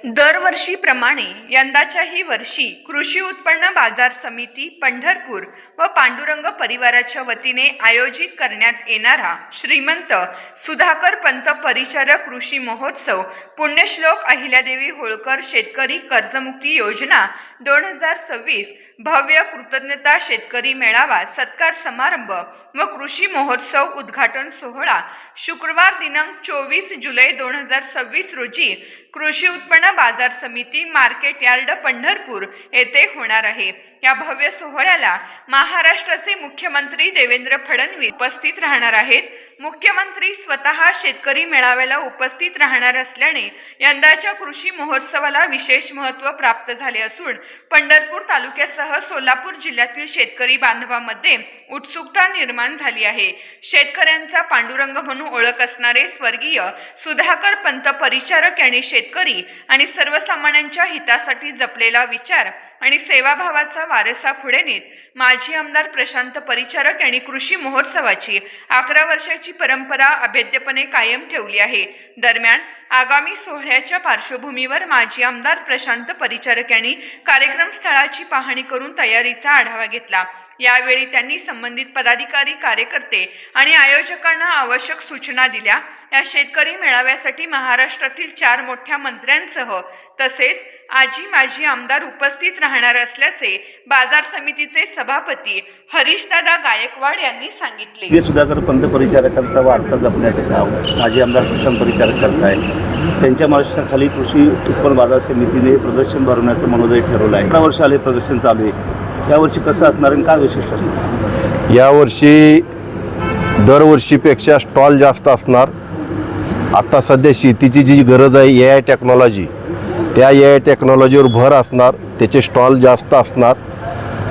दरवर्षीप्रमाणे यंदाच्याही वर्षी कृषी उत्पन्न बाजार समिती पंढरपूर व पांडुरंग परिवाराच्या वतीने आयोजित करण्यात येणारा श्रीमंत सुधाकर पंत परिचारक कृषी महोत्सव पुण्यश्लोक अहिल्यादेवी होळकर शेतकरी कर्जमुक्ती योजना 2026 भव्य कृतज्ञता शेतकरी मेळावा सत्कार समारंभ व कृषी महोत्सव उद्घाटन सोहळा शुक्रवार दिनांक 24 जुलै 2026 रोजी कृषी उत्पन्न बाजार समिती मार्केट यार्ड पंढरपूर येथे होणार आहे। या भव्य सोहळ्याला महाराष्ट्राचे मुख्यमंत्री देवेंद्र फडणवीस उपस्थित राहणार आहेत। मुख्यमंत्री स्वतः शेतकरी मेळाव्याला उपस्थित राहणार असल्याने यंदाच्या कृषी महोत्सवाला विशेष महत्त्व प्राप्त झाले असून पंढरपूर तालुक्यासह सोलापूर जिल्ह्यातील शेतकरी बांधवांमध्ये उत्सुकता निर्माण झाली आहे। शेतकऱ्यांचा पांडुरंग म्हणून ओळख असणारे स्वर्गीय सुधाकर पंत परिचारक यांनी शेतकरी आणि सर्वसामान्यांच्या हितासाठी जपलेला विचार आणि सेवाभावाचा वारसा पुढे नेत माजी आमदार प्रशांत परिचारक यांनी कृषी महोत्सवाची 11 वर्षाची परंपरा अभेद्यपणे कायम ठेवली आहे। दरम्यान आगामी सोहळ्याच्या पार्श्वभूमीवर माजी आमदार प्रशांत परिचारक यांनी कार्यक्रम स्थळाची पाहणी करून तयारीचा आढावा घेतला। यावेळी त्यांनी संबंधित पदाधिकारी कार्यकर्ते आणि आयोजकांना आवश्यक सूचना दिल्या। या शेतकरी मेळाव्यासाठी महाराष्ट्रातील 4 मोठ्या मंत्र्यांसह तसेच आजी माजी आमदार उपस्थित राहणार असल्याचे बाजार समितीचे सभापती हरीशदादा गायकवाड यांनी सांगितले। सुधाकर पंत परिचारकांचा वारसा जपण्याचे काम माजी आमदार प्रशांत परिचारक करत आहेत। त्यांच्या मार्गदर्शनाखाली कृषी उत्पन्न बाजार समितीने प्रदर्शन भरवण्याचं मनोदय ठरवलं आहे। 11 वर्ष आले प्रदर्शन चालू आहे। यावर्षी कसं असणार आणि काय विशिष्ट असणार? यावर्षी दरवर्षीपेक्षा स्टॉल जास्त असणार। आता सध्या शेतीची जी गरज आहे AI टेक्नॉलॉजी, त्या AI टेक्नॉलॉजीवर भर असणार, त्याचे स्टॉल जास्त असणार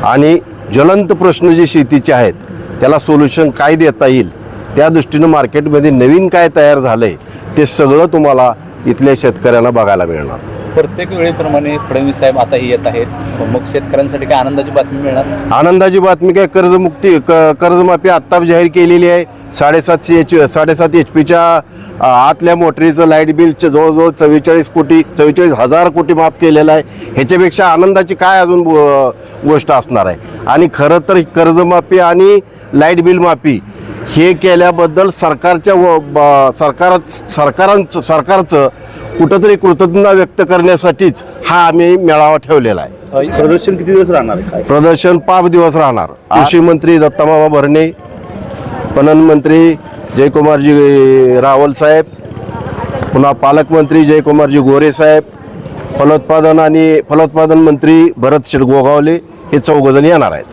आणि ज्वलंत प्रश्न जे शेतीचे आहेत त्याला सोल्युशन काय देता येईल त्या दृष्टीनं मार्केटमध्ये नवीन काय तयार झालं आहे ते सगळं तुम्हाला इथल्या शेतकऱ्यांना बघायला मिळणार। प्रत्येक वेळेप्रमाणे फडणवीस साहेब आताही येत आहेत, मग शेतकऱ्यांसाठी काय आनंदाची बातमी मिळणार? आनंदाची बातमी काय, कर्जमाफी आत्ता जाहीर केलेली आहे। 7.5 HP आतल्या मोटरीचं लाईट बिलचं जवळजवळ 44,000 कोटी माफ केलेलं आहे। ह्याच्यापेक्षा आनंदाची काय अजून गोष्ट असणार आहे? आणि खरं तर कर्जमाफी आणि लाईट बिल माफी हे केल्याबद्दल सरकारचं कुठंतरी कृतज्ञता व्यक्त करण्यासाठीच हा आम्ही मेळावा ठेवलेला आहे। प्रदर्शन किती दिवस राहणार आहे? प्रदर्शन 5 दिवस राहणार। कृषी मंत्री दत्तामामा भरणे, पणन मंत्री जयकुमारजी रावल साहेब, पुन्हा पालकमंत्री जयकुमारजी गोरे साहेब, फलोत्पादन मंत्री भरत शेठ गोगावले हे 4 जण येणार आहेत।